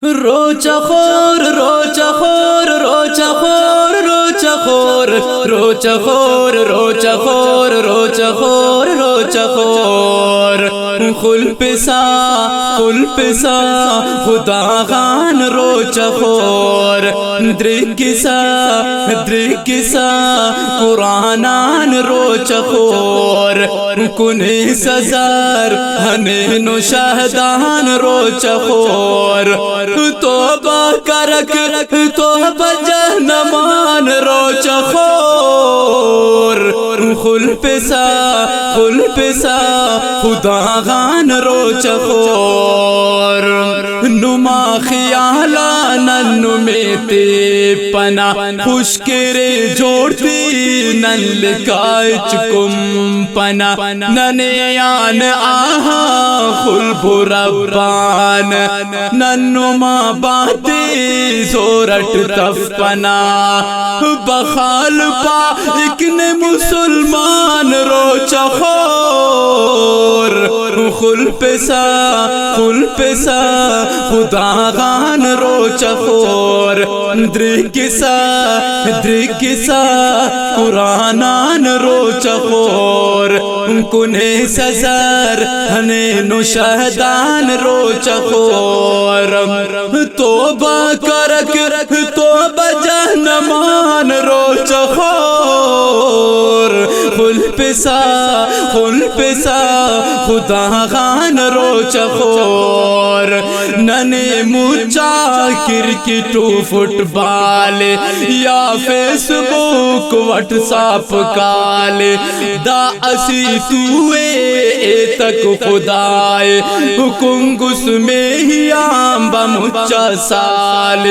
روچخور روچخور روچخور روچخور روچخور روچخور روچخور روچخور خلپسا خلپسا خدا خان روچخور درکسا درکسا قرآنان روچخور کنی سزار ہنین شہدان روچخور توبہ کرک توبہ جہنمان روچخور خلپسا خلپسا خدا غان روچخور نما خیالا نن میتے پنا خوشکرے جوڑتی نن لکائچ کم پنا ننیان آہا خلب ربان ننما باتے زورٹ تفپنا بخال پا اکن مسلمان روچخور خلپسا خلپسا خدا غان روچخور درکسا درکسا قرآنان روچخور کنے سزار ہنین شہدان روچخور توبہ کرک توبہ جہنمان روچخور خلپسا خلپسا خدا غان روچخور ننے مچا کرکٹو فٹ بال یا فیس بک واٹس ایپ کال دا اسی توے تک خدائے کنگس میں ہی آمبا مچا سال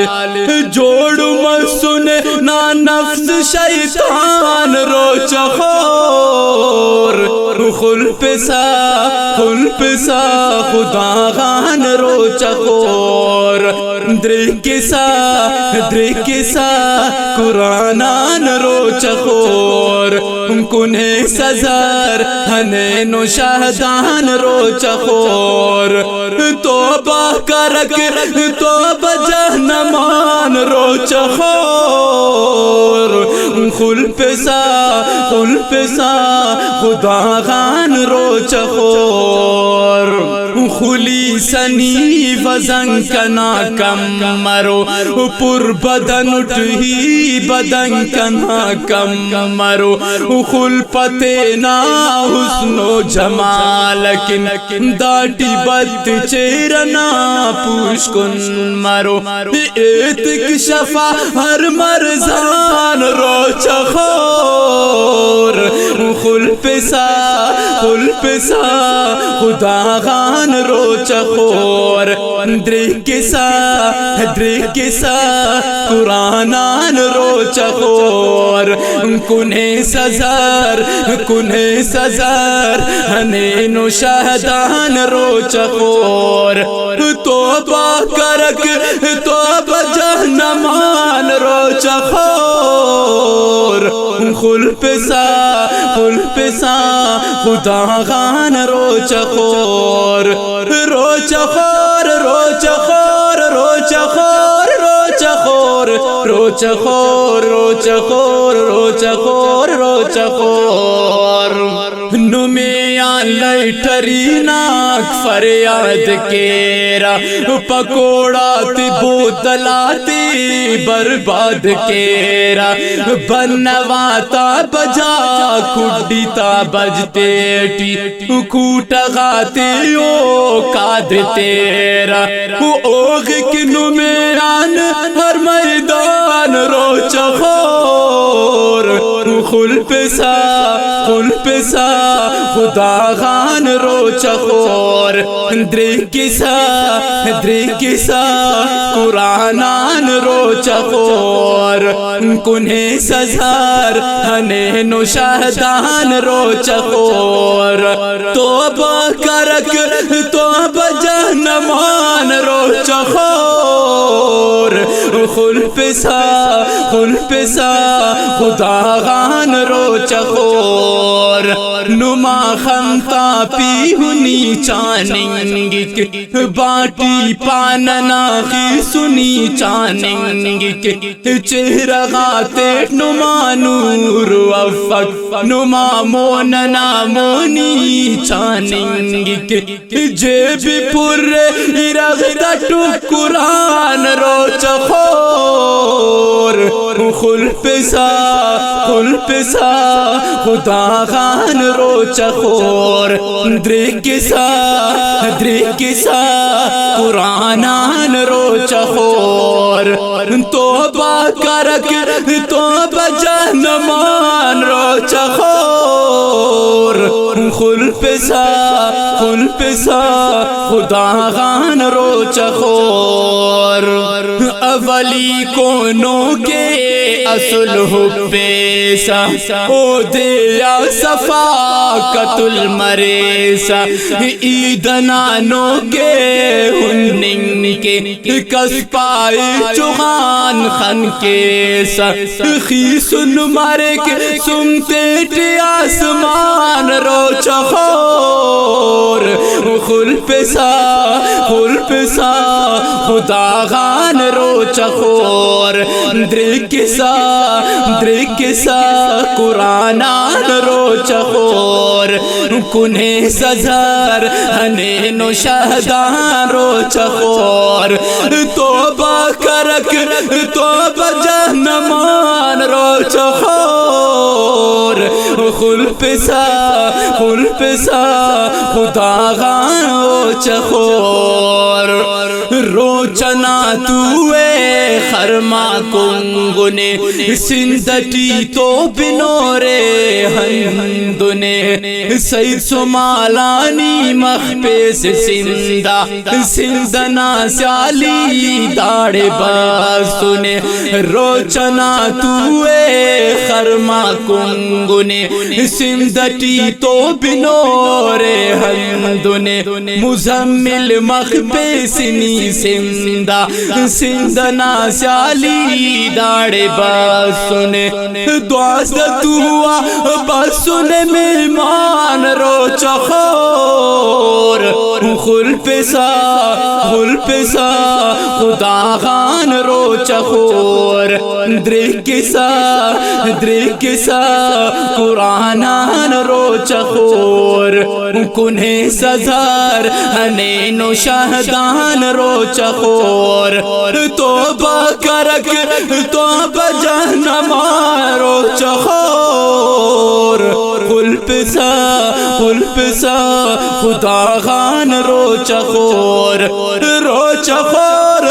جوڑ مسن نا نفس شیطان روچخور خلپسا خلپسا خدا غان روچخور درکسا درکسا قرآنان روچخور کنہ سزار ہنین شہدان روچخور توبہ کرک توبہ جہنمان روچخور خلپسا خلپسا خدا غان روچخور خلی سنی وزن کنا کم مرو پر بدن اٹھی بدن کنا کم مرو خلپتنا حسن و جمال کن داٹی بد چیرنا پوش کن مرو ایتک شفا ہر مرزان روچخور خلپسا خلپسا خدا غان روچخور درکسا درکسا قرآنان روچخور کنہ سزار ہنین شہدان روچخور توبہ کرک توبہ جہنمان روچخور خلپسا خلپسا خدا غان روچخور روچخور روچخور روچخور روچخور روچخور روچخور روچخور روچخور نمیان لائٹریناک فریاد کیرا پکوڑا تی بوتلاتی برباد کیرا بنواتا بجا کھڈی تا بجتیٹی کوٹا غاتی او کاد تیرا اوغ کی نمیان ہر میدان روچخور خلپسا خلپسا خدا غان روچخور درکسا درکسا قرآنان روچخور کنہ سزار ہنین شہدان روچخور توبہ کرک توبہ جہنمان روچخور خلف سا خدا غان روچ خور نما خمتا پی ہنی چاننگی باٹی پاننا خی سنی چاننگی چہرہ غاتے نما نور افق نما موننا مونی چاننگی جیب پر رغدہ ٹکران روچ خور خلف سا خدا غان روچ خور درک سا قرآنان روچ خور توبہ کرک توبہ جہنمان روچ خور خلف سا خدا غان روچ خور اولی کونوں کے اصل حبیسا او دیا صفاقت المریسا ایدنانوں کے ہننگ کے کس پائی چغان خن کے سا خیسن مرک سمتے ٹی آسمان روچ خور خلف سا خدا غان روچ خور درک سا قرآنان روچ خور کنہیں سزار ہنین و شہدان روچ خور توبہ کرک توبہ جہنمان روچ خور خلف سا خدا غان روچ خور روچنا توے خرما کنگنے سندٹی تو بنورے ہندنے سید سمالانی مخپیس سندنا سیالی داڑے باسنے روچنا توے خرما کنگنے سندٹی تو بنورے ہندنے مزمل مخپیسنی سندنا سیالی داڑے باسنے دوست ہوا باسنے مہمان روچ خور خلف سا خدا غان روچ خور درک سا قرآنان روچ خور کنہیں سزار ہنین و شہدان روچ خور توبہ کرک توبہ جہنمان روچ خور خلف سا خدا غان روچ خور روچ خور